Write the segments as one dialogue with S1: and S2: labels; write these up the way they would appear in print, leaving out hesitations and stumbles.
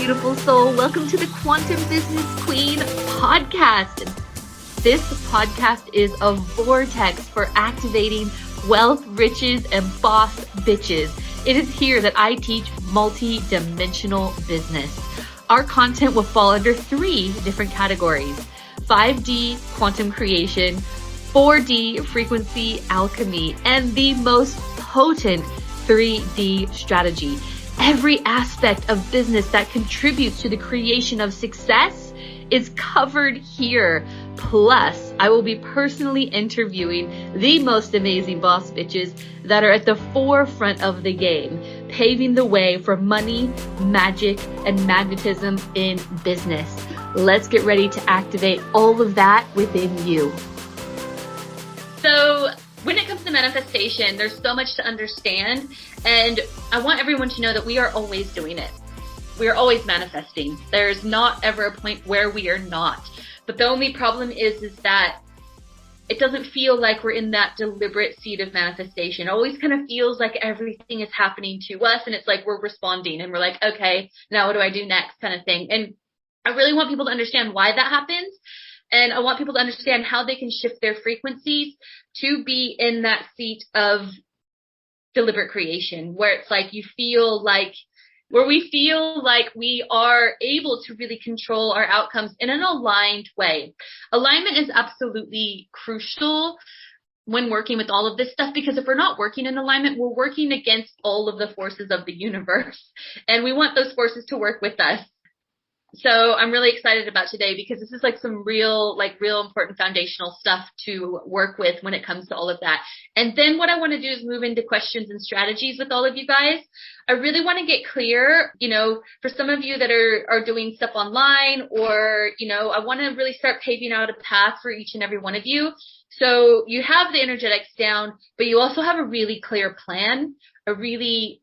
S1: beautiful soul. Welcome to the Quantum Business Queen podcast. This podcast is a vortex for activating wealth, riches, and boss bitches. It is here that I teach multi-dimensional business. Our content will fall under 3 different categories: 5D quantum creation, 4D frequency alchemy, and the most potent 3D strategy. Every aspect of business that contributes to the creation of success is covered here. Plus, I will be personally interviewing the most amazing boss bitches that are at the forefront of the game, paving the way for money, magic, and magnetism in business. Let's get ready to activate all of that within you. So, when it comes to manifestation, there's so much to understand, and I want everyone to know that we are always doing it. We are always manifesting. There's not ever a point where we are not. But the only problem is that it doesn't feel like we're in that deliberate seed of manifestation. It always kind of feels like everything is happening to us, and it's like we're responding, and we're like, okay, now what do I do next, kind of thing. And I really want people to understand why that happens. And I want people to understand how they can shift their frequencies to be in that seat of deliberate creation, where it's like we feel like we are able to really control our outcomes in an aligned way. Alignment is absolutely crucial when working with all of this stuff, because if we're not working in alignment, we're working against all of the forces of the universe, and we want those forces to work with us. So I'm really excited about today, because this is like some real important foundational stuff to work with when it comes to all of that. And then what I want to do is move into questions and strategies with all of you guys. I really want to get clear, for some of you that are doing stuff online, or, I want to really start paving out a path for each and every one of you. So you have the energetics down, but you also have a really clear plan, a really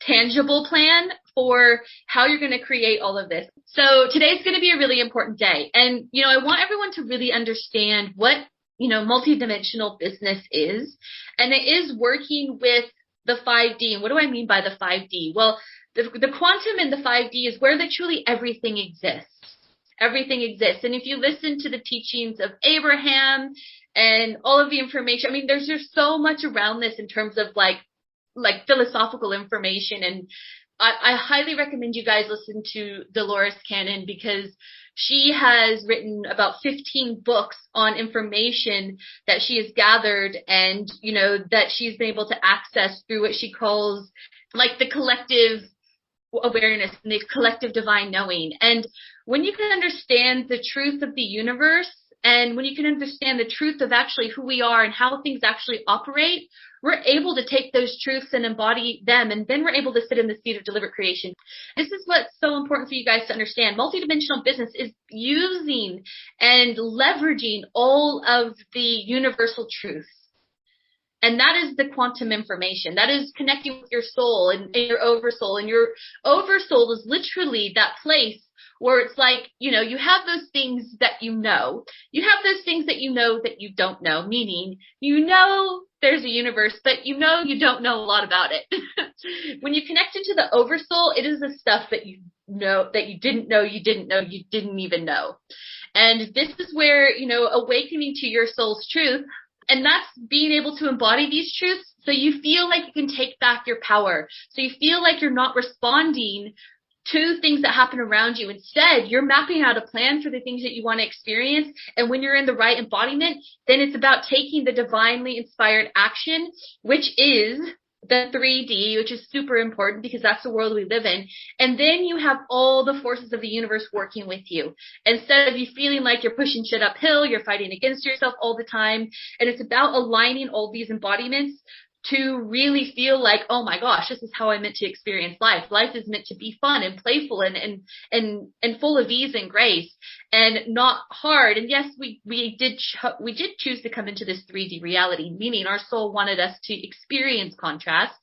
S1: tangible plan for how you're going to create all of this. So today's going to be a really important day. And, I want everyone to really understand what, multidimensional business is. And it is working with the 5D. And what do I mean by the 5D? Well, the quantum in the 5D is where truly everything exists. Everything exists. And if you listen to the teachings of Abraham and all of the information, there's just so much around this in terms of like philosophical information. And I highly recommend you guys listen to Dolores Cannon, because she has written about 15 books on information that she has gathered, and, that she's been able to access through what she calls like the collective awareness and the collective divine knowing. And when you can understand the truth of the universe, and when you can understand the truth of actually who we are and how things actually operate, we're able to take those truths and embody them, and then we're able to sit in the seat of deliberate creation. This is what's so important for you guys to understand. Multidimensional business is using and leveraging all of the universal truths. And that is the quantum information. That is connecting with your soul and your oversoul. And your oversoul is literally that place where it's like, you have those things that you know. You have those things that that you don't know, meaning there's a universe, but you don't know a lot about it. When you connect into the oversoul, it is the stuff that you didn't know you didn't even know. And this is where, awakening to your soul's truth, and that's being able to embody these truths so you feel like you can take back your power. So you feel like you're not responding to things that happen around you. Instead, you're mapping out a plan for the things that you want to experience. And when you're in the right embodiment, then it's about taking the divinely inspired action, which is the 3D, which is super important because that's the world we live in. And then you have all the forces of the universe working with you. Instead of you feeling like you're pushing shit uphill, you're fighting against yourself all the time. And it's about aligning all these embodiments to really feel like, oh my gosh, this is how I meant to experience life. Life is meant to be fun and playful and full of ease and grace and not hard. And yes, we did choose to come into this 3D reality, meaning our soul wanted us to experience contrast.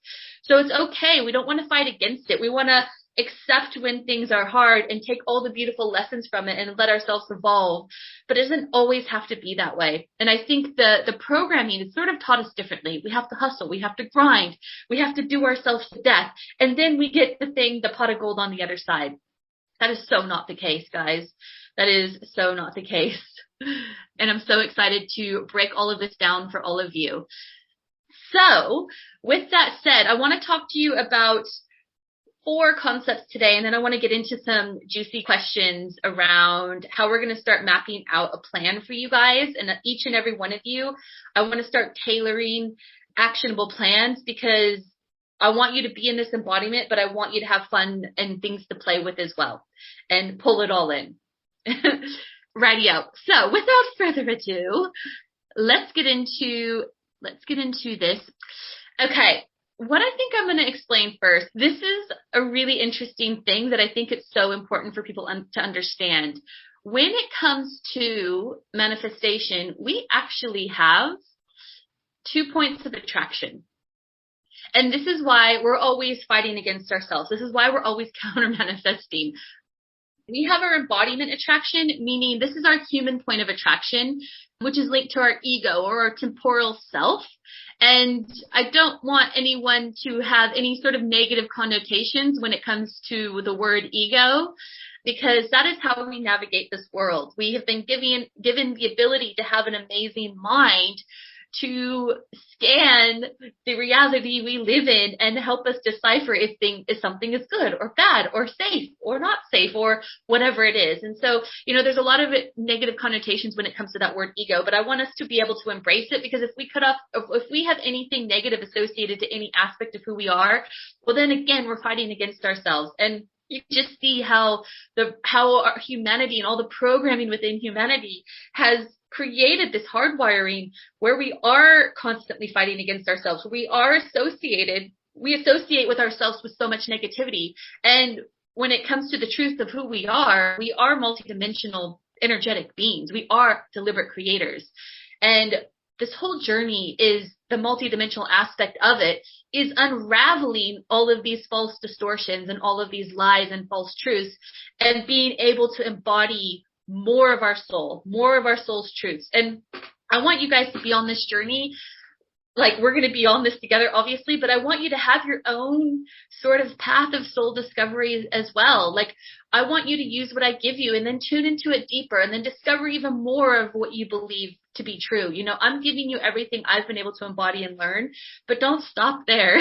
S1: So it's okay. We don't want to fight against it. We want to accept when things are hard and take all the beautiful lessons from it and let ourselves evolve. But it doesn't always have to be that way. And I think the programming has sort of taught us differently. We have to hustle. We have to grind. We have to do ourselves to death. And then we get the pot of gold on the other side. That is so not the case, guys. That is so not the case. And I'm so excited to break all of this down for all of you. So with that said, I want to talk to you about 4 concepts today, and then I want to get into some juicy questions around how we're going to start mapping out a plan for you guys. And each and every one of you, I want to start tailoring actionable plans, because I want you to be in this embodiment, but I want you to have fun and things to play with as well and pull it all in. Rightio. So without further ado, let's get into this. Okay. What I think I'm going to explain first, this is a really interesting thing that I think it's so important for people to understand. When it comes to manifestation, we actually have 2 points of attraction. And this is why we're always fighting against ourselves. This is why we're always counter manifesting. We have our embodiment attraction, meaning this is our human point of attraction, which is linked to our ego or our temporal self. And I don't want anyone to have any sort of negative connotations when it comes to the word ego, because that is how we navigate this world. We have been given the ability to have an amazing mind to scan the reality we live in and help us decipher if something is good or bad or safe or not safe or whatever it is. And so, there's a lot of negative connotations when it comes to that word ego, but I want us to be able to embrace it, because if we have anything negative associated to any aspect of who we are, well, then again, we're fighting against ourselves. And you just see how our humanity and all the programming within humanity has created this hardwiring where we are constantly fighting against ourselves. We associate with ourselves with so much negativity. And when it comes to the truth of who we are multidimensional energetic beings. We are deliberate creators. And this whole journey is the multidimensional aspect of it is unraveling all of these false distortions and all of these lies and false truths, and being able to embody more of our soul's truths. And I want you guys to be on this journey. Like, we're going to be on this together, obviously, but I want you to have your own sort of path of soul discovery as well. Like, I want you to use what I give you and then tune into it deeper and then discover even more of what you believe to be true. I'm giving you everything I've been able to embody and learn, but don't stop there.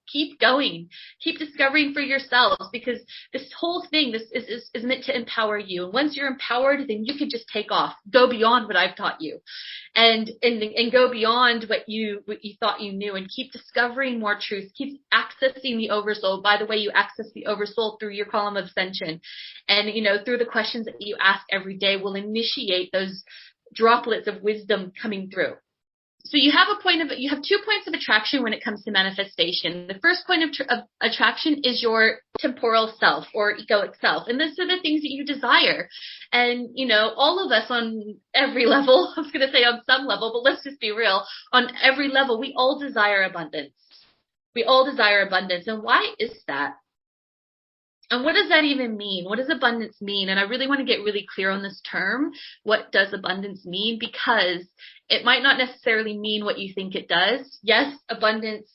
S1: Keep going. Keep discovering for yourselves, because this whole thing, this is meant to empower you. And once you're empowered, then you can just take off, go beyond what I've taught you, and go beyond what you thought you knew, and keep discovering more truth. Keep accessing the oversoul. By the way, you access the oversoul through your column of ascension, and through the questions that you ask every day will initiate those droplets of wisdom coming through. So you have 2 points of attraction when it comes to manifestation. The first point of attraction is your temporal self or egoic self. And these are the things that you desire. And, all of us on every level, I was going to say on some level, but let's just be real. On every level, we all desire abundance. We all desire abundance. And why is that? And what does that even mean? What does abundance mean? And I really want to get really clear on this term. What does abundance mean? Because it might not necessarily mean what you think it does. Yes, abundance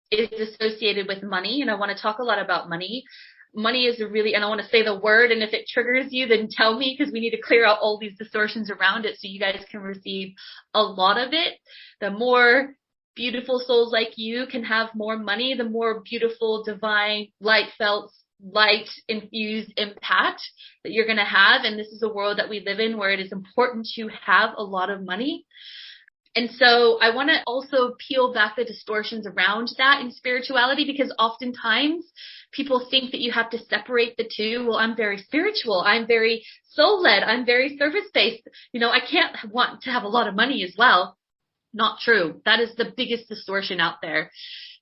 S1: is associated with money, and I want to talk a lot about money. Money is and I want to say the word, and if it triggers you, then tell me, because we need to clear out all these distortions around it so you guys can receive a lot of it. The more beautiful souls like you can have more money, the more beautiful, divine, light infused impact that you're going to have. And this is a world that we live in where it is important to have a lot of money. And so I want to also peel back the distortions around that in spirituality, because oftentimes people think that you have to separate the two. Well, I'm very spiritual. I'm very soul led. I'm very service based. I can't want to have a lot of money as well. Not true. That is the biggest distortion out there.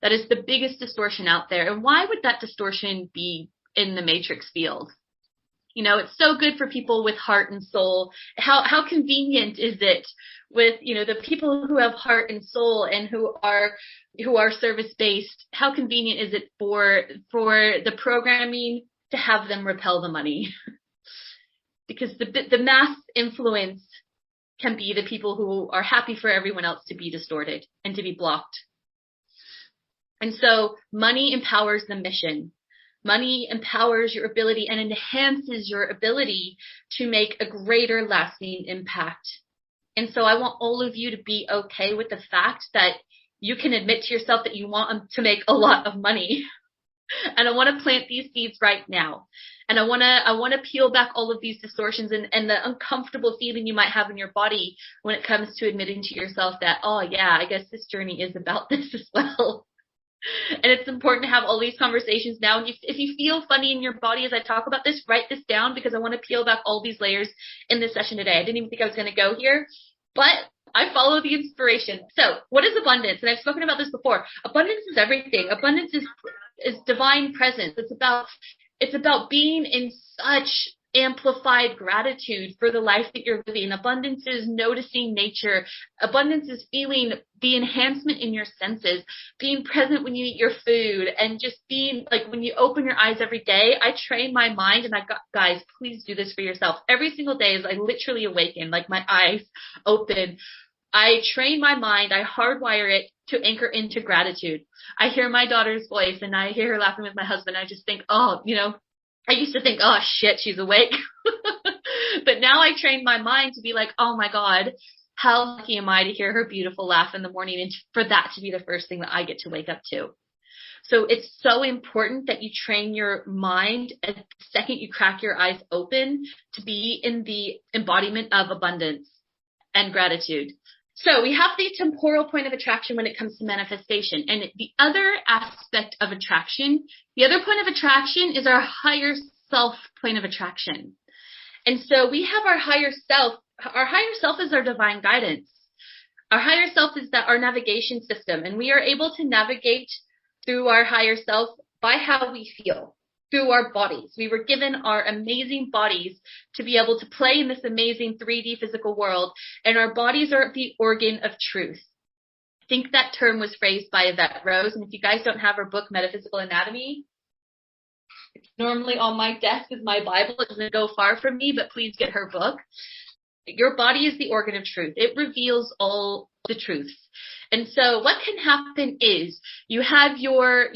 S1: That is the biggest distortion out there. And why would that distortion be in the matrix field? It's so good for people with heart and soul. How convenient is it with, the people who have heart and soul and who are service based? How convenient is it for the programming to have them repel the money? Because the mass influence can be the people who are happy for everyone else to be distorted and to be blocked. And so money empowers the mission. Money empowers your ability and enhances your ability to make a greater lasting impact. And so I want all of you to be okay with the fact that you can admit to yourself that you want to make a lot of money. And I want to plant these seeds right now. And I want to peel back all of these distortions and the uncomfortable feeling you might have in your body when it comes to admitting to yourself that, oh yeah, I guess this journey is about this as well. And it's important to have all these conversations now. And if you feel funny in your body as I talk about this, write this down, because I want to peel back all these layers in this session today. I didn't even think I was going to go here, but I follow the inspiration. So what is abundance? And I've spoken about this before. Abundance is everything. Abundance is divine presence. It's about being in such amplified gratitude for the life that you're living. Abundance is noticing nature. Abundance is feeling the enhancement in your senses, being present when you eat your food, and just being like when you open your eyes every day. I train my mind, and guys, please do this for yourself. Every single day as I literally awaken, like my eyes open, I train my mind, I hardwire it to anchor into gratitude. I hear my daughter's voice and I hear her laughing with my husband. I just think, oh, I used to think, oh shit, she's awake. But now I train my mind to be like, oh my God, how lucky am I to hear her beautiful laugh in the morning, and for that to be the first thing that I get to wake up to. So it's so important that you train your mind at the second you crack your eyes open to be in the embodiment of abundance and gratitude. So we have the temporal point of attraction when it comes to manifestation. And the other aspect of attraction, the other point of attraction is our higher self point of attraction. And so we have our higher self. Our higher self is our divine guidance. Our higher self is our navigation system. And we are able to navigate through our higher self by how we feel, through our bodies. We were given our amazing bodies to be able to play in this amazing 3D physical world, and our bodies are the organ of truth. I think that term was phrased by Yvette Rose, and if you guys don't have her book, Metaphysical Anatomy, it's normally on my desk with my Bible. It doesn't go far from me, but please get her book. Your body is the organ of truth. It reveals all the truths. And so what can happen is you have your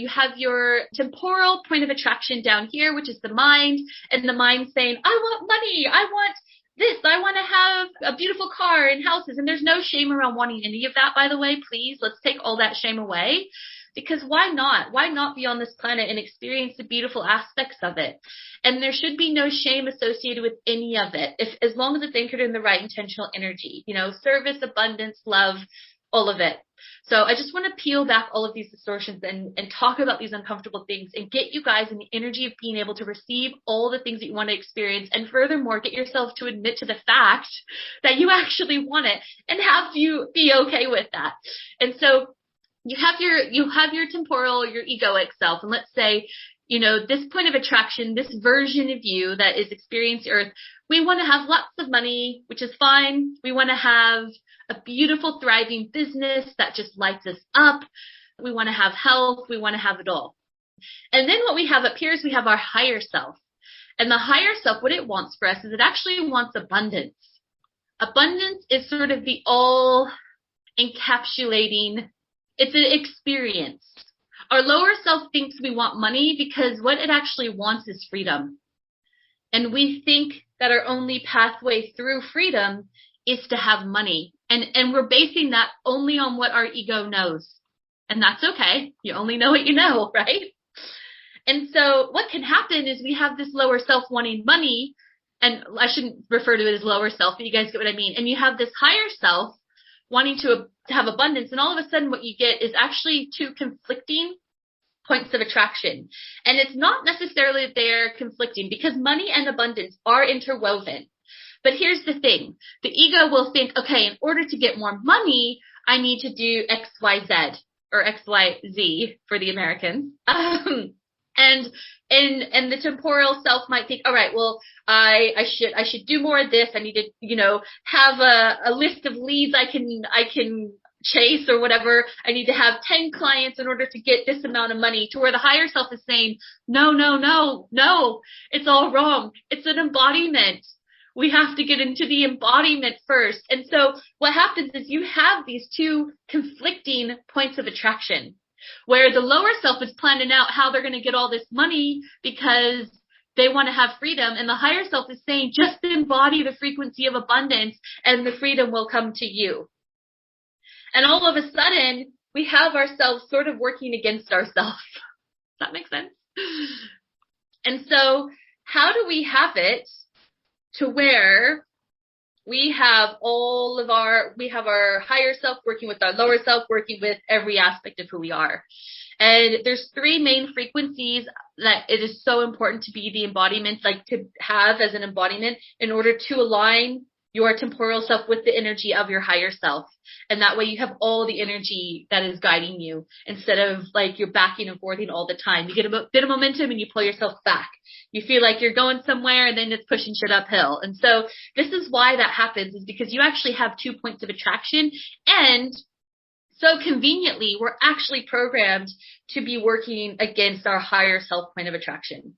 S1: temporal point of attraction down here, which is the mind, and the mind saying, I want money. I want this. I want to have a beautiful car and houses. And there's no shame around wanting any of that, by the way. Please, let's take all that shame away. Because why not? Why not be on this planet and experience the beautiful aspects of it? And there should be no shame associated with any of it, as long as it's anchored in the right intentional energy, service, abundance, love, all of it. So I just want to peel back all of these distortions and talk about these uncomfortable things and get you guys in the energy of being able to receive all the things that you want to experience. And furthermore, get yourself to admit to the fact that you actually want it and have you be okay with that. And so you have your temporal, your egoic self. And let's say, this point of attraction, this version of you that is experiencing Earth, we want to have lots of money, which is fine. We want to have a beautiful, thriving business that just lights us up. We want to have health. We want to have it all. And then what we have up here is we have our higher self. And the higher self, what it wants for us is it actually wants abundance. Abundance is sort of the all encapsulating, it's an experience. Our lower self thinks we want money because what it actually wants is freedom. And we think that our only pathway through freedom is to have money. And we're basing that only on what our ego knows. And that's okay. You only know what you know, right? And so what can happen is we have this lower self wanting money, and I shouldn't refer to it as lower self, but you guys get what I mean. And you have this higher self wanting to have abundance. And all of a sudden what you get is actually two conflicting points of attraction. And it's not necessarily that they're conflicting, because money and abundance are interwoven. But here's the thing. The ego will think, okay, in order to get more money, I need to do X, Y, Z, or X, Y, Z for the Americans. And the temporal self might think, all right, well, I should do more of this. I need to, have a list of leads I can chase or whatever. I need to have 10 clients in order to get this amount of money, to where the higher self is saying, no, it's all wrong. It's an embodiment. We have to get into the embodiment first. And so what happens is you have these two conflicting points of attraction. where the lower self is planning out how they're going to get all this money because they want to have freedom. And the higher self is saying, just embody the frequency of abundance and the freedom will come to you. And all of a sudden, we have ourselves sort of working against ourselves. Does that make sense? And so how do we have it to where we have our higher self working with our lower self, working with every aspect of who we are. And there's 3 main frequencies that it is so important to be the embodiment, like to have as an embodiment in order to align your temporal self with the energy of your higher self. And that way you have all the energy that is guiding you instead of like you're backing and forthing all the time. You get a bit of momentum and you pull yourself back. You feel like you're going somewhere and then it's pushing shit uphill. And so this is why that happens, is because you actually have 2 points of attraction, and so conveniently we're actually programmed to be working against our higher self point of attraction.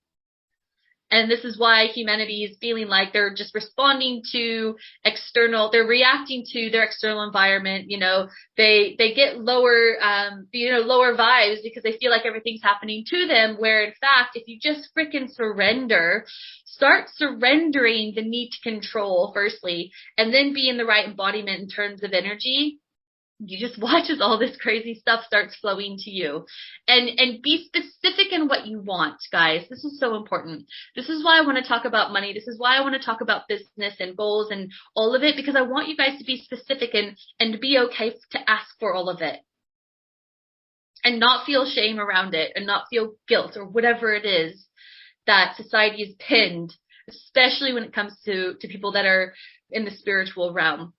S1: And this is why humanity is feeling like they're just responding to they're reacting to their external environment. You know, they get lower vibes because they feel like everything's happening to them. Where in fact, if you just freaking start surrendering the need to control firstly, and then be in the right embodiment in terms of energy, you just watch as all this crazy stuff starts flowing to you. And be specific in what you want, guys. This is so important. This is why I want to talk about money. This is why I want to talk about business and goals and all of it, because I want you guys to be specific and be okay to ask for all of it. And not feel shame around it and not feel guilt or whatever it is that society has pinned, especially when it comes to people that are in the spiritual realm.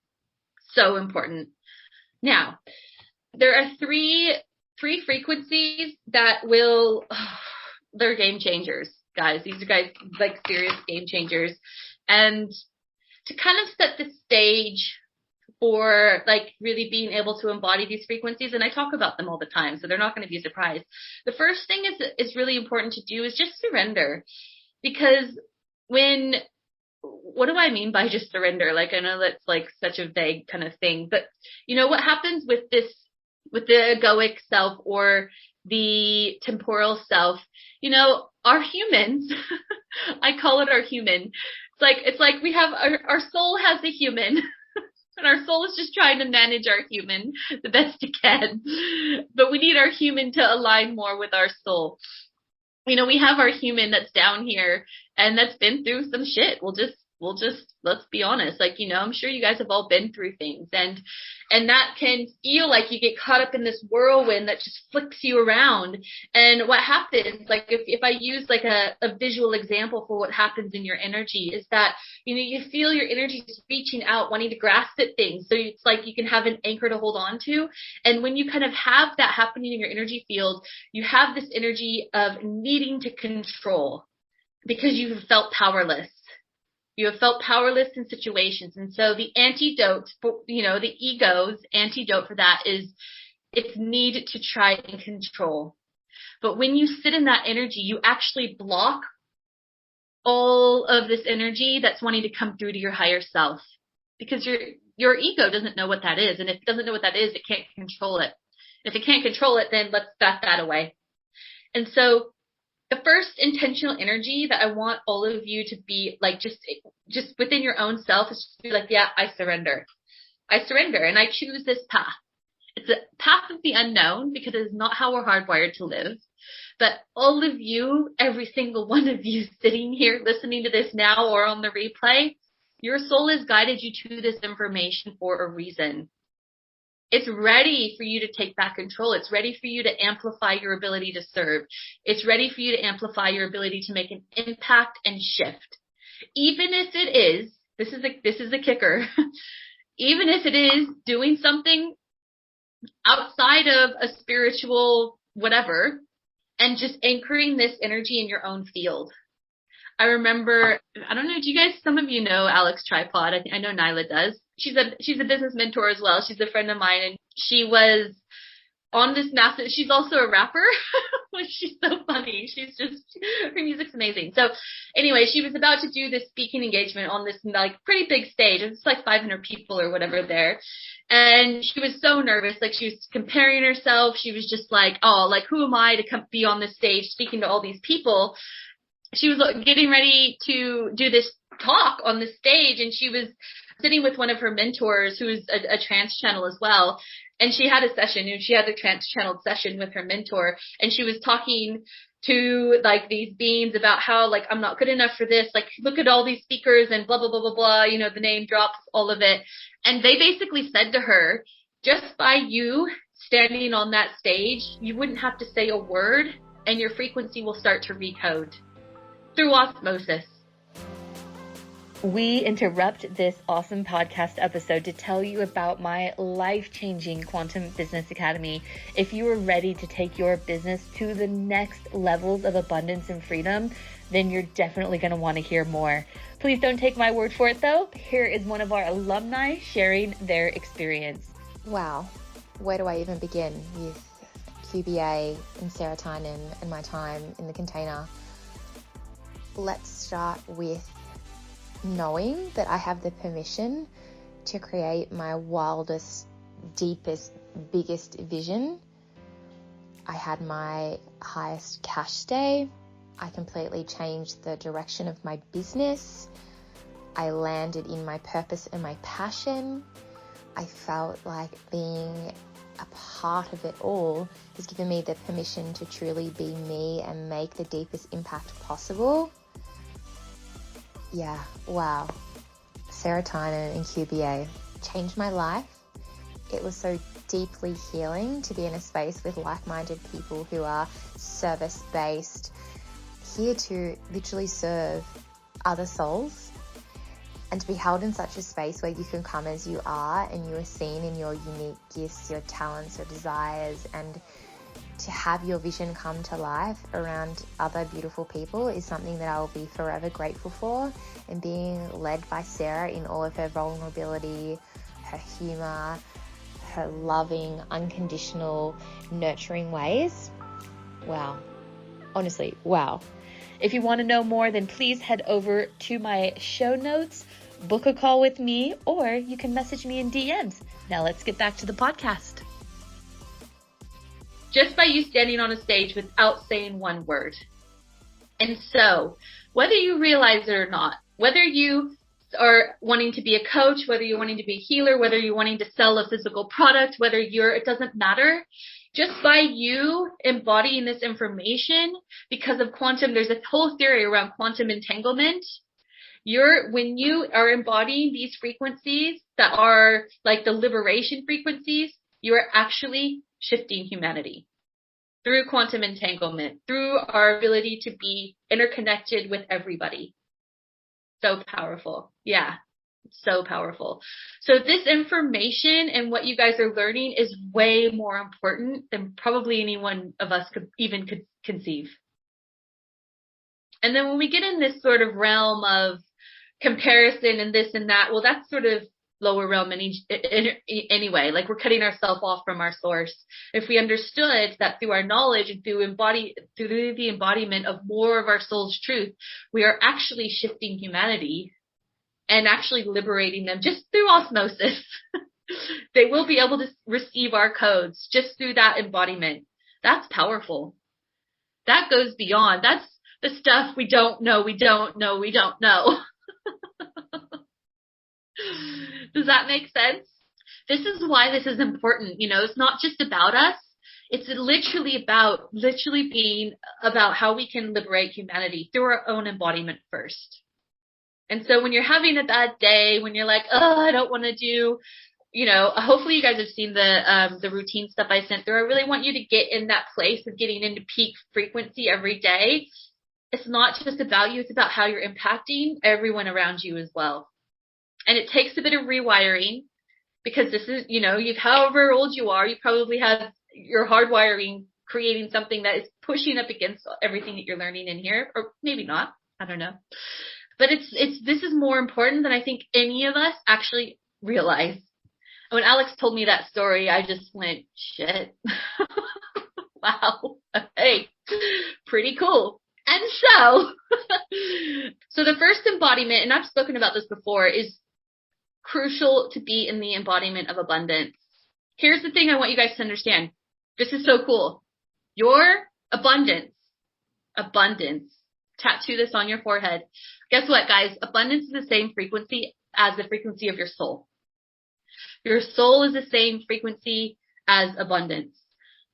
S1: So important. Now, there are three frequencies that they're game changers, guys. These are like serious game changers. And to kind of set the stage for like really being able to embody these frequencies, and I talk about them all the time, so they're not going to be a surprise. The first thing is really important to do is just surrender. Because what do I mean by just surrender? Like, I know that's like such a vague kind of thing, but you know what happens with the egoic self or the temporal self, you know, our humans, I call it our human. It's like we have our soul has a human and our soul is just trying to manage our human the best it can, but we need our human to align more with our soul. You know, we have our human that's down here and that's been through some shit. We'll just, let's be honest. Like, you know, I'm sure you guys have all been through things and that can feel like you get caught up in this whirlwind that just flicks you around. And what happens, like if I use like a visual example for what happens in your energy is that, you know, you feel your energy just reaching out, wanting to grasp at things. So it's like you can have an anchor to hold on to. And when you kind of have that happening in your energy field, you have this energy of needing to control because you've felt powerless. You have felt powerless in situations. And so the antidote for, you know, the ego's antidote for that is its need to try and control. But when you sit in that energy, you actually block all of this energy that's wanting to come through to your higher self, because your ego doesn't know what that is. And if it doesn't know what that is, it can't control it. If it can't control it, then let's bat that away. And so the first intentional energy that I want all of you to be like, just within your own self, is to be like, yeah, I surrender. I surrender and I choose this path. It's a path of the unknown because it is not how we're hardwired to live. But all of you, every single one of you sitting here listening to this now or on the replay, your soul has guided you to this information for a reason. It's ready for you to take back control. It's ready for you to amplify your ability to serve. It's ready for you to amplify your ability to make an impact and shift. Even if it is, this is the kicker, even if it is doing something outside of a spiritual whatever, and just anchoring this energy in your own field. I remember, I don't know, some of you know Alex Tripod. I know Nyla does. She's a business mentor as well. She's a friend of mine, and she was on this massive, she's also a rapper. She's so funny. Her music's amazing. So anyway, she was about to do this speaking engagement on this like pretty big stage. It's like 500 people or whatever there. And she was so nervous. Like, she was comparing herself. She was just like, oh, like, who am I to come be on this stage speaking to all these people? She was getting ready to do this talk on the stage, and she was sitting with one of her mentors who is a trans channel as well. And she had a session, and she had a trans channeled session with her mentor, and she was talking to like these beings about how, like, I'm not good enough for this. Like, look at all these speakers and blah, blah, blah, blah, blah, you know, the name drops, all of it. And they basically said to her, just by you standing on that stage, you wouldn't have to say a word, and your frequency will start to recode through osmosis.
S2: We interrupt this awesome podcast episode to tell you about my life-changing Quantum Business Academy. If you are ready to take your business to the next levels of abundance and freedom, then you're definitely going to want to hear more. Please don't take my word for it, though. Here is one of our alumni sharing their experience.
S3: Wow. Where do I even begin with QBA and serotonin and my time in the container? Let's start with knowing that I have the permission to create my wildest, deepest, biggest vision. I had my highest cash day. I completely changed the direction of my business. I landed in my purpose and my passion. I felt like being a part of it all has given me the permission to truly be me and make the deepest impact possible. Yeah, wow. Serotonin and QBA changed my life. It was so deeply healing to be in a space with like-minded people who are service-based, here to literally serve other souls, and to be held in such a space where you can come as you are and you are seen in your unique gifts, your talents, your desires, and to have your vision come to life around other beautiful people is something that I will be forever grateful for. And being led by Sarah in all of her vulnerability, her humor, her loving, unconditional, nurturing ways. Wow. Honestly, wow. If you want to know more, then please head over to my show notes, book a call with me, or you can message me in DMs. Now let's get back to the podcast.
S1: Just by you standing on a stage without saying one word. And so, whether you realize it or not, whether you are wanting to be a coach, whether you're wanting to be a healer, whether you're wanting to sell a physical product, it doesn't matter. Just by you embodying this information, because of quantum, there's a whole theory around quantum entanglement. When you are embodying these frequencies that are like the liberation frequencies, you are actually shifting humanity through quantum entanglement, through our ability to be interconnected with everybody. So powerful. Yeah, so powerful. So this information and what you guys are learning is way more important than probably any one of us could conceive. And then when we get in this sort of realm of comparison and this and that, well, that's sort of lower realm anyway. Like, we're cutting ourselves off from our source. If we understood that through our knowledge and through the embodiment of more of our soul's truth, we are actually shifting humanity and actually liberating them just through osmosis. They will be able to receive our codes just through that embodiment. That's powerful. That goes beyond. That's the stuff we don't know. Does that make sense? This is why this is important. You know, it's not just about us. It's literally being about how we can liberate humanity through our own embodiment first. And so when you're having a bad day, when you're like, oh, I don't want to do, you know, hopefully you guys have seen the routine stuff I sent through. I really want you to get in that place of getting into peak frequency every day. It's not just about you. It's about how you're impacting everyone around you as well. And it takes a bit of rewiring, because this is, you know, however old you are, you probably have your hardwiring creating something that is pushing up against everything that you're learning in here, or maybe not. I don't know. But this is more important than I think any of us actually realize. When Alex told me that story, I just went, shit. Wow. Hey, pretty cool. And so the first embodiment, and I've spoken about this before, is crucial to be in the embodiment of abundance. Here's the thing I want you guys to understand. This is so cool. Your abundance, tattoo this on your forehead. Guess what, guys? Abundance is the same frequency as the frequency of your soul. Your soul is the same frequency as abundance.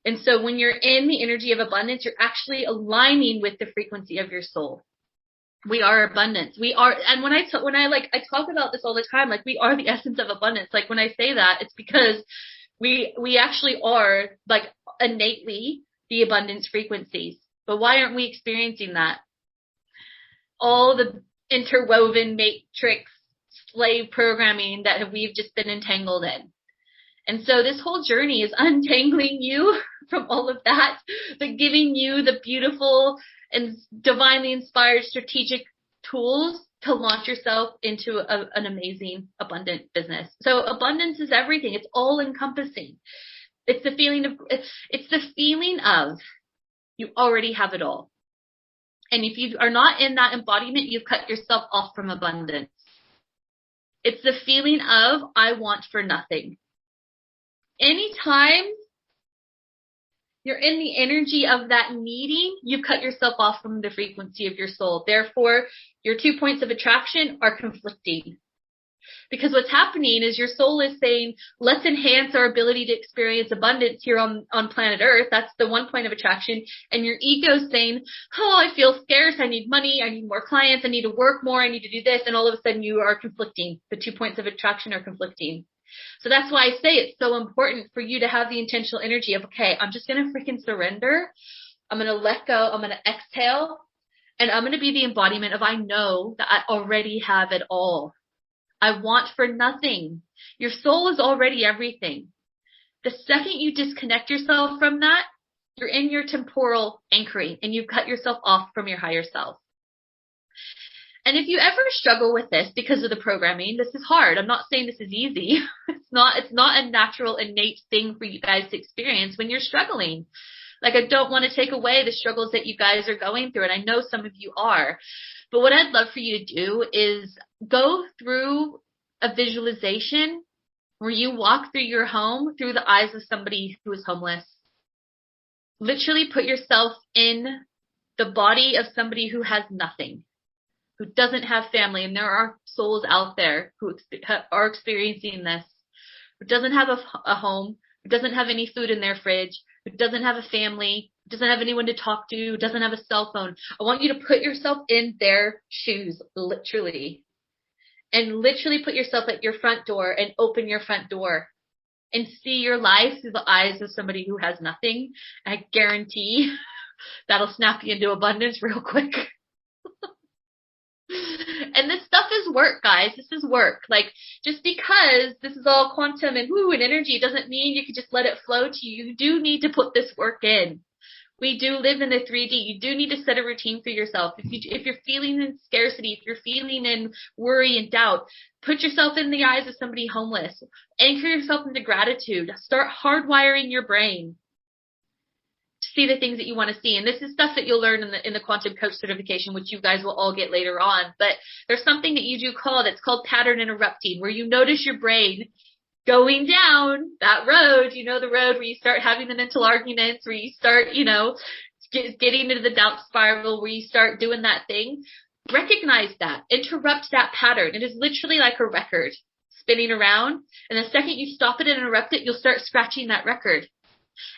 S1: And so when you're in the energy of abundance, you're actually aligning with the frequency of your soul. We are abundance. We are, and when I talk about this all the time, like we are the essence of abundance. Like when I say that, it's because we actually are like innately the abundance frequencies. But why aren't we experiencing that? All the interwoven matrix slave programming that we've just been entangled in. And so this whole journey is untangling you from all of that, but giving you the beautiful and divinely inspired strategic tools to launch yourself into an amazing, abundant business. So abundance is everything. It's all encompassing. It's the feeling of you already have it all. And if you are not in that embodiment, you've cut yourself off from abundance. It's the feeling of I want for nothing. Anytime you're in the energy of that needing, you've cut yourself off from the frequency of your soul. Therefore, your 2 points of attraction are conflicting. Because what's happening is your soul is saying, let's enhance our ability to experience abundance here on planet Earth. That's the 1 point of attraction. And your ego is saying, oh, I feel scarce. I need money. I need more clients. I need to work more. I need to do this. And all of a sudden you are conflicting. The 2 points of attraction are conflicting. So that's why I say it's so important for you to have the intentional energy of, okay, I'm just going to freaking surrender. I'm going to let go. I'm going to exhale. And I'm going to be the embodiment of I know that I already have it all. I want for nothing. Your soul is already everything. The second you disconnect yourself from that, you're in your temporal anchoring and you've cut yourself off from your higher self. And if you ever struggle with this because of the programming, this is hard. I'm not saying this is easy. It's not a natural, innate thing for you guys to experience when you're struggling. Like, I don't want to take away the struggles that you guys are going through, and I know some of you are. But what I'd love for you to do is go through a visualization where you walk through your home through the eyes of somebody who is homeless. Literally put yourself in the body of somebody who has nothing, who doesn't have family, and there are souls out there who are experiencing this, who doesn't have a home, who doesn't have any food in their fridge, who doesn't have a family, who doesn't have anyone to talk to, who doesn't have a cell phone. I want you to put yourself in their shoes, literally, and literally put yourself at your front door and open your front door and see your life through the eyes of somebody who has nothing. I guarantee that'll snap you into abundance real quick. And this stuff is work, guys. This is work. Like, just because this is all quantum and energy doesn't mean you can just let it flow to you. You do need to put this work in. We do live in the 3D. You do need to set a routine for yourself. If you're feeling in scarcity, if you're feeling in worry and doubt, put yourself in the eyes of somebody homeless. Anchor yourself into gratitude. Start hardwiring your brain to see the things that you want to see. And this is stuff that you'll learn in the quantum coach certification, which you guys will all get later on. But there's something that you do that's called pattern interrupting, where you notice your brain going down that road, the road where you start having the mental arguments, where you start, getting into the doubt spiral, where you start doing that thing. Recognize that. Interrupt that pattern. It is literally like a record spinning around. And the second you stop it and interrupt it, you'll start scratching that record.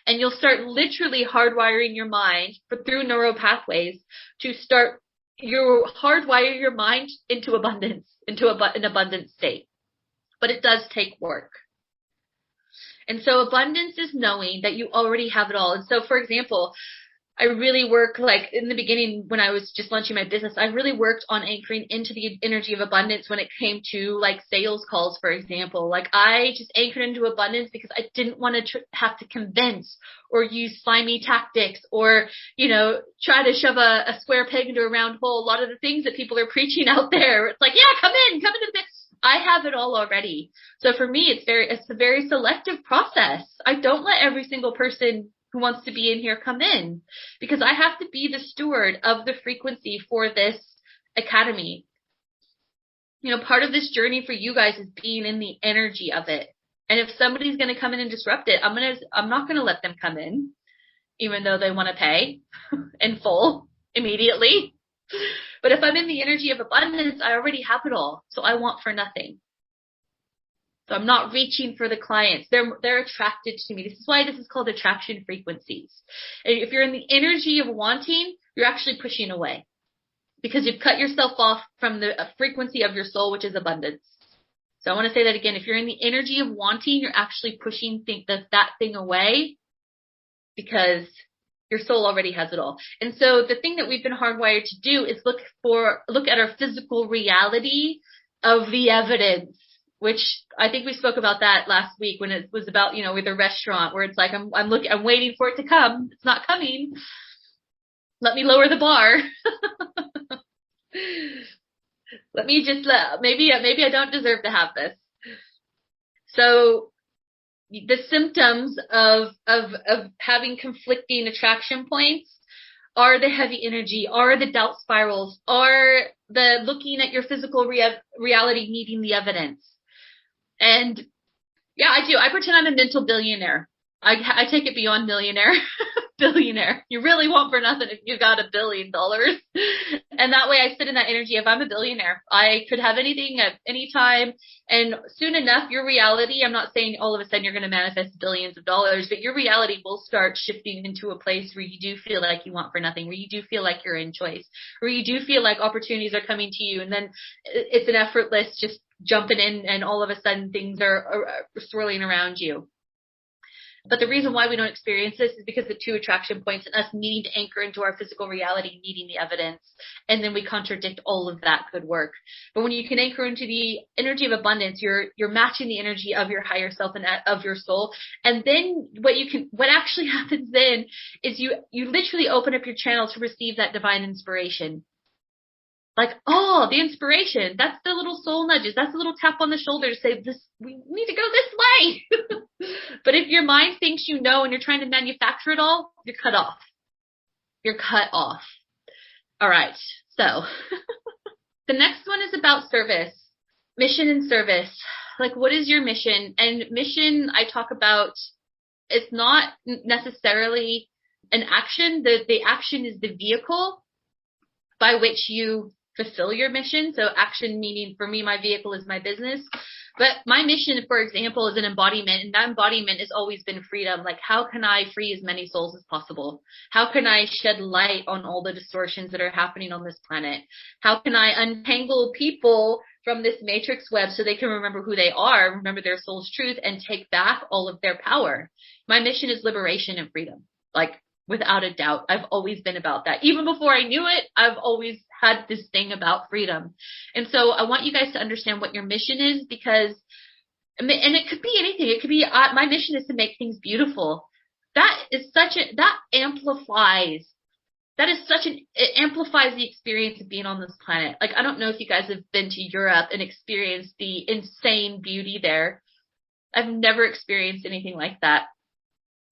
S1: And you'll start literally hardwiring your mind through neural pathways to hardwire your mind into abundance, into an abundant state. But it does take work. And so abundance is knowing that you already have it all. And so, for example, I really work, like in the beginning when I was just launching my business, I really worked on anchoring into the energy of abundance when it came to like sales calls, for example. Like, I just anchored into abundance because I didn't want to have to convince or use slimy tactics or, try to shove a square peg into a round hole. A lot of the things that people are preaching out there, it's like, yeah, come into the business. I have it all already. So for me, it's a very selective process. I don't let every single person who wants to be in here come in, because I have to be the steward of the frequency for this academy. part of this journey for you guys is being in the energy of it. And if somebody's going to come in and disrupt it, I'm not going to let them come in, even though they want to pay in full immediately. But if I'm in the energy of abundance, I already have it all. So I want for nothing. So I'm not reaching for the clients. They're attracted to me. This is why this is called attraction frequencies. And if you're in the energy of wanting, you're actually pushing away, because you've cut yourself off from the frequency of your soul, which is abundance. So I want to say that again. If you're in the energy of wanting, you're actually pushing that thing away, because your soul already has it all. And so the thing that we've been hardwired to do is look at our physical reality of the evidence, which I think we spoke about that last week when it was about, with a restaurant where it's like, I'm waiting for it to come. It's not coming. Let me lower the bar. Let me just maybe I don't deserve to have this. So the symptoms of having conflicting attraction points are the heavy energy, are the doubt spirals, are the looking at your physical reality needing the evidence. And yeah, I do. I pretend I'm a mental billionaire. I take it beyond millionaire. Billionaire. You really want for nothing if you got $1 billion. And that way I sit in that energy of I'm a billionaire. I could have anything at any time. And soon enough, your reality, I'm not saying all of a sudden you're going to manifest billions of dollars, but your reality will start shifting into a place where you do feel like you want for nothing, where you do feel like you're in choice, where you do feel like opportunities are coming to you. And then it's an effortless just jumping in, and all of a sudden things are swirling around you. But the reason why we don't experience this is because the two attraction points and us needing to anchor into our physical reality, needing the evidence, and then we contradict all of that good work. But when you can anchor into the energy of abundance, you're matching the energy of your higher self and of your soul. And then what actually happens then is you literally open up your channel to receive that divine inspiration. Like, oh, the inspiration, that's the little soul nudges. That's the little tap on the shoulder to say, we need to go this way. But if your mind thinks and you're trying to manufacture it all, you're cut off. You're cut off. All right. So the next one is about service, mission and service. Like, what is your mission? And mission, I talk about, it's not necessarily an action. The action is the vehicle by which you fulfill your mission. So action meaning, for me, my vehicle is my business. But my mission, for example, is an embodiment, and that embodiment has always been freedom. Like, how can I free as many souls as possible? How can I shed light on all the distortions that are happening on this planet? How can I untangle people from this matrix web so they can remember who they are, remember their soul's truth, and take back all of their power? My mission is liberation and freedom. Like, without a doubt, I've always been about that. Even before I knew it, I've always had this thing about freedom. And so I want you guys to understand what your mission is, because, and it could be anything. It could be, my mission is to make things beautiful. It amplifies the experience of being on this planet. Like, I don't know if you guys have been to Europe and experienced the insane beauty there. I've never experienced anything like that.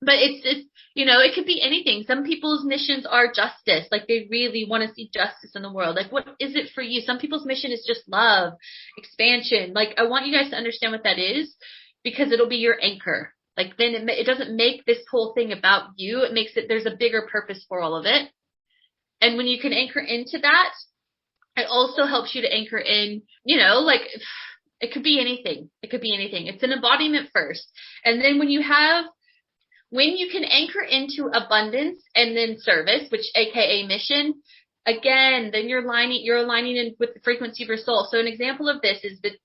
S1: But it's it could be anything. Some people's missions are justice. Like, they really want to see justice in the world. Like, what is it for you? Some people's mission is just love, expansion. Like, I want you guys to understand what that is, because it'll be your anchor. Like, then it doesn't make this whole thing about you. It makes it, there's a bigger purpose for all of it. And when you can anchor into that, it also helps you to anchor in, like, it could be anything. It could be anything. It's an embodiment first. And then when you can anchor into abundance and then service, which AKA mission, again, then you're aligning in with the frequency of your soul. So an example of this is that,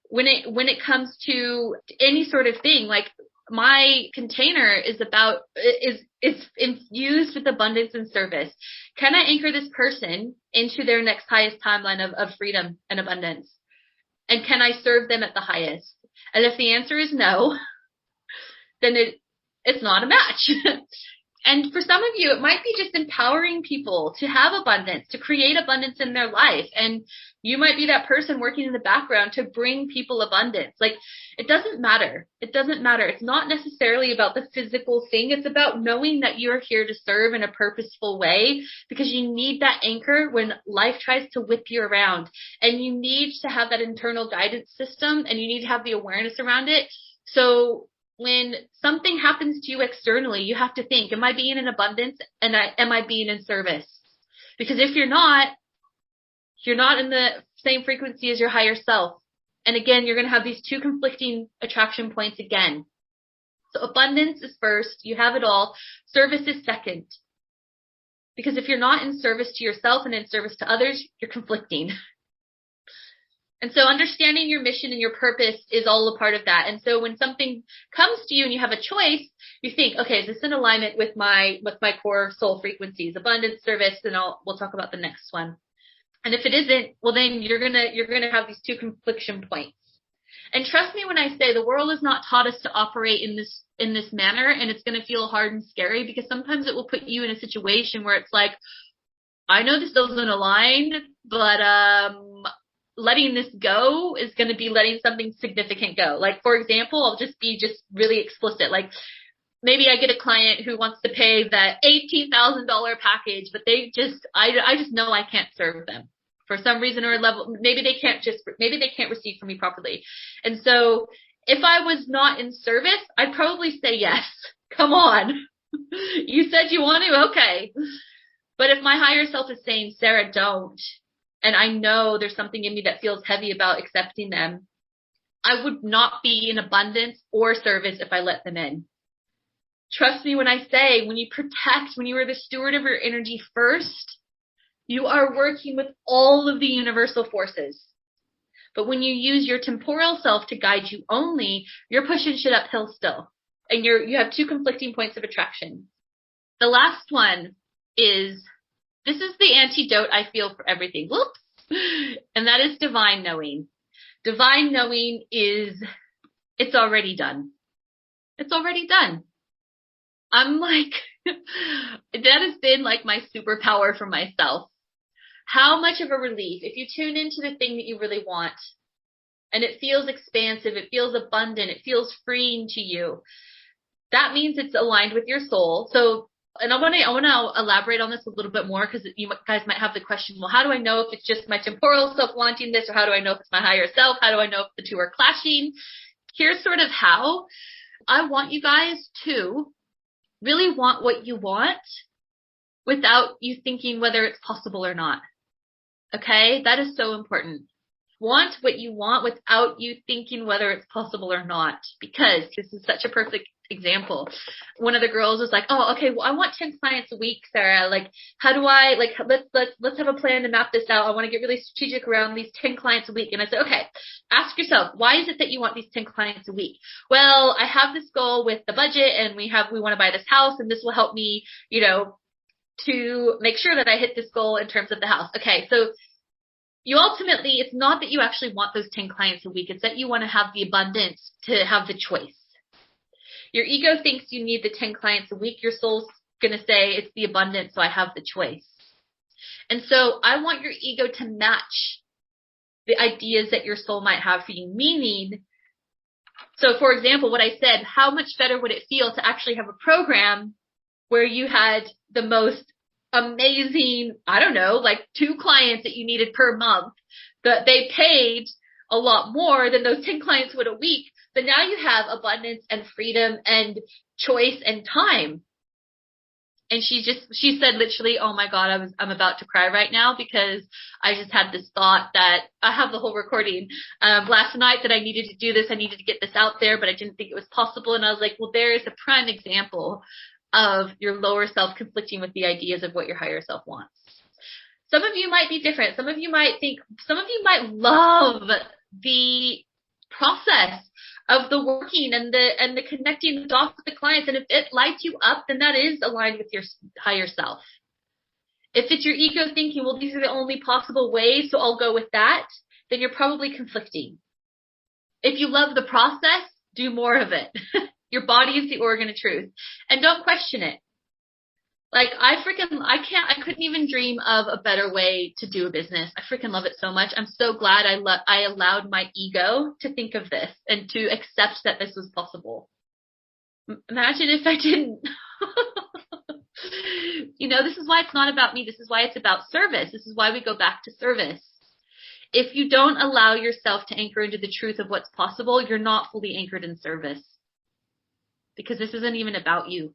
S1: when it comes to any sort of thing, like, my container is infused with abundance and service. Can I anchor this person into their next highest timeline of freedom and abundance? And can I serve them at the highest? And if the answer is no, then it's not a match. And for some of you, it might be just empowering people to have abundance, to create abundance in their life. And you might be that person working in the background to bring people abundance. Like, it doesn't matter. It doesn't matter. It's not necessarily about the physical thing. It's about knowing that you're here to serve in a purposeful way, because you need that anchor when life tries to whip you around. And you need to have that internal guidance system, and you need to have the awareness around it. So when something happens to you externally, you have to think, am I being in abundance, and am I being in service? Because if you're not in the same frequency as your higher self. And again, you're going to have these two conflicting attraction points again. So abundance is first. You have it all. Service is second. Because if you're not in service to yourself and in service to others, you're conflicting. And so understanding your mission and your purpose is all a part of that. And so when something comes to you and you have a choice, you think, okay, is this in alignment with my core soul frequencies, abundance, service, and we'll talk about the next one. And if it isn't, well, then you're going to have these two confliction points. And trust me when I say the world has not taught us to operate in this manner, and it's going to feel hard and scary, because sometimes it will put you in a situation where it's like, I know this doesn't align, but letting this go is going to be letting something significant go. Like, for example, I'll just be really explicit. Like, maybe I get a client who wants to pay that $18,000 package, but I just know I can't serve them for some reason or level. Maybe they can't receive from me properly. And so if I was not in service, I'd probably say yes. Come on. You said you want to? Okay. But if my higher self is saying, Sarah, don't, and I know there's something in me that feels heavy about accepting them, I would not be in abundance or service if I let them in. Trust me when I say, when you are the steward of your energy first, you are working with all of the universal forces. But when you use your temporal self to guide you only, you're pushing shit uphill still. And you have two conflicting points of attraction. The last one is, this is the antidote I feel for everything. Whoops. And that is divine knowing. Divine knowing is, it's already done. It's already done. I'm like, that has been like my superpower for myself. How much of a relief, if you tune into the thing that you really want, and it feels expansive, it feels abundant, it feels freeing to you, that means it's aligned with your soul. So, and I want to elaborate on this a little bit more, because you guys might have the question, well, how do I know if it's just my temporal self wanting this, or how do I know if it's my higher self? How do I know if the two are clashing? Here's sort of how. I want you guys to really want what you want without you thinking whether it's possible or not. Okay? That is so important. Want what you want without you thinking whether it's possible or not, because this is such a perfect example. One of the girls was like, oh, okay, well, I want 10 clients a week, Sarah. Like, how do I, like, let's have a plan to map this out. I want to get really strategic around these 10 clients a week. And I said, okay, ask yourself, why is it that you want these 10 clients a week? Well, I have this goal with the budget, and we want to buy this house, and this will help me, to make sure that I hit this goal in terms of the house. Okay. So you ultimately, it's not that you actually want those 10 clients a week. It's that you want to have the abundance to have the choice. Your ego thinks you need the 10 clients a week. Your soul's going to say it's the abundance, so I have the choice. And so I want your ego to match the ideas that your soul might have for you. Meaning, so for example, what I said, how much better would it feel to actually have a program where you had the most amazing, I don't know, like 2 clients that you needed per month, that they paid a lot more than those 10 clients would a week. But now you have abundance and freedom and choice and time. And she said literally, oh my God, I'm about to cry right now, because I just had this thought that I have the whole recording last night that I needed to do this. I needed to get this out there, but I didn't think it was possible. And I was like, well, there is a prime example of your lower self conflicting with the ideas of what your higher self wants. Some of you might be different. Some of you might love the process of the working and the connecting the dots with the clients. And if it lights you up, then that is aligned with your higher self. If it's your ego thinking, well, these are the only possible ways, so I'll go with that, then you're probably conflicting. If you love the process, do more of it. Your body is the organ of truth. And don't question it. Like I couldn't even dream of a better way to do a business. I freaking love it so much. I'm so glad I allowed my ego to think of this and to accept that this was possible. Imagine if I didn't. This is why it's not about me. This is why it's about service. This is why we go back to service. If you don't allow yourself to anchor into the truth of what's possible, you're not fully anchored in service. Because this isn't even about you.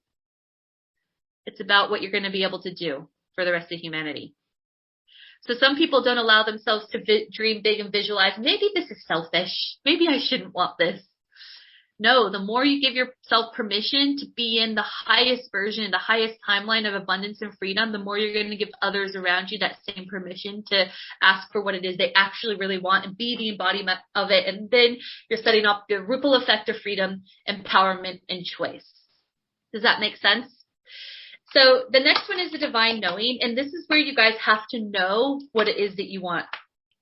S1: It's about what you're going to be able to do for the rest of humanity. So some people don't allow themselves to dream big and visualize, maybe this is selfish. Maybe I shouldn't want this. No, the more you give yourself permission to be in the highest version, the highest timeline of abundance and freedom, the more you're going to give others around you that same permission to ask for what it is they actually really want and be the embodiment of it. And then you're setting up the ripple effect of freedom, empowerment, and choice. Does that make sense? So the next one is the divine knowing. And this is where you guys have to know what it is that you want.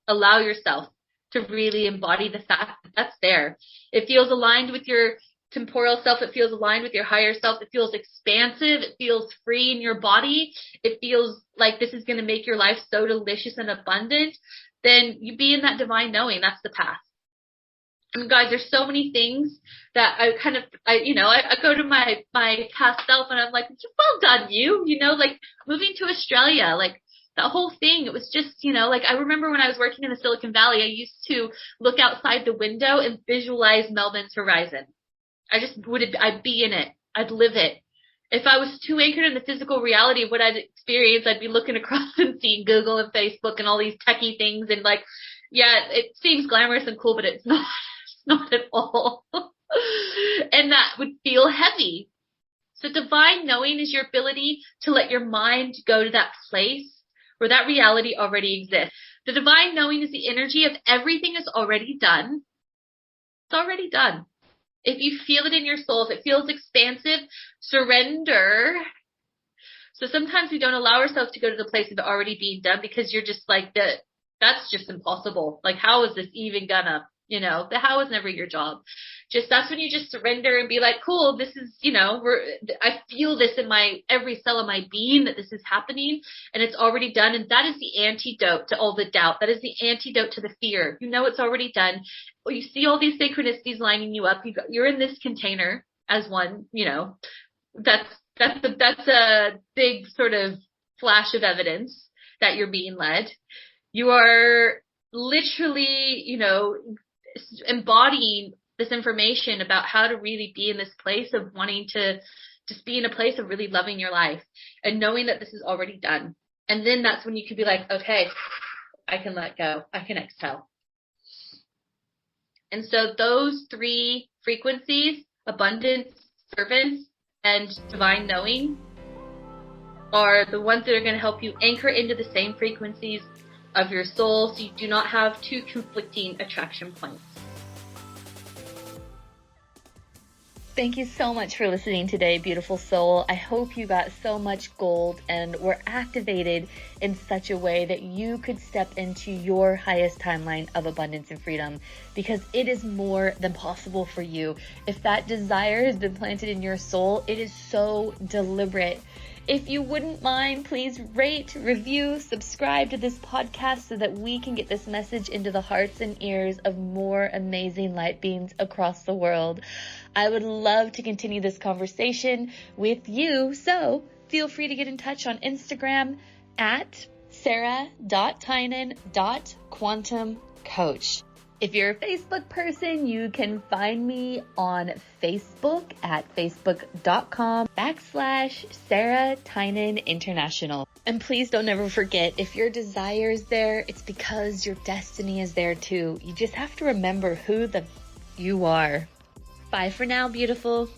S1: Allow yourself to really embody the fact that that's there. It feels aligned with your temporal self. It feels aligned with your higher self. It feels expansive. It feels free in your body. It feels like this is going to make your life so delicious and abundant. Then you be in that divine knowing. That's the path. And guys, there's so many things that I go to my past self and I'm like, well done, like moving to Australia, like that whole thing. It was just, like I remember when I was working in the Silicon Valley, I used to look outside the window and visualize Melbourne's horizon. I'd be in it. I'd live it. If I was too anchored in the physical reality of what I'd experienced, I'd be looking across and seeing Google and Facebook and all these techie things. And like, yeah, it seems glamorous and cool, but it's not. Not at all. And that would feel heavy. So divine knowing is your ability to let your mind go to that place where that reality already exists. The divine knowing is the energy of everything is already done. It's already done. If you feel it in your soul, if it feels expansive, surrender. So sometimes we don't allow ourselves to go to the place of it already being done because you're just like, that's just impossible. Like, how is this even gonna, the how is never your job. That's when you just surrender and be like, cool, this is, I feel this in every cell of my being that this is happening and it's already done. And that is the antidote to all the doubt. That is the antidote to the fear. It's already done. Well, you see all these synchronicities lining you up. You're in this container as one, that's a big sort of flash of evidence that you're being led. You are literally, embodying this information about how to really be in this place of wanting to just be in a place of really loving your life and knowing that this is already done. And then that's when you can be like, okay, I can let go. I can exhale. And so those three frequencies, abundance, servants, and divine knowing, are the ones that are going to help you anchor into the same frequencies of your soul so you do not have two conflicting attraction points.
S2: Thank you so much for listening today, beautiful soul. I hope you got so much gold and were activated in such a way that you could step into your highest timeline of abundance and freedom, because it is more than possible for you. If that desire has been planted in your soul, it is so deliberate. If you wouldn't mind, please rate, review, subscribe to this podcast so that we can get this message into the hearts and ears of more amazing light beings across the world. I would love to continue this conversation with you, so feel free to get in touch on Instagram at sarah.tynan.quantumcoach. If you're a Facebook person, you can find me on Facebook at facebook.com/Sarah Tynan International. And please don't ever forget, if your desire is there, it's because your destiny is there too. You just have to remember who you are. Bye for now, beautiful.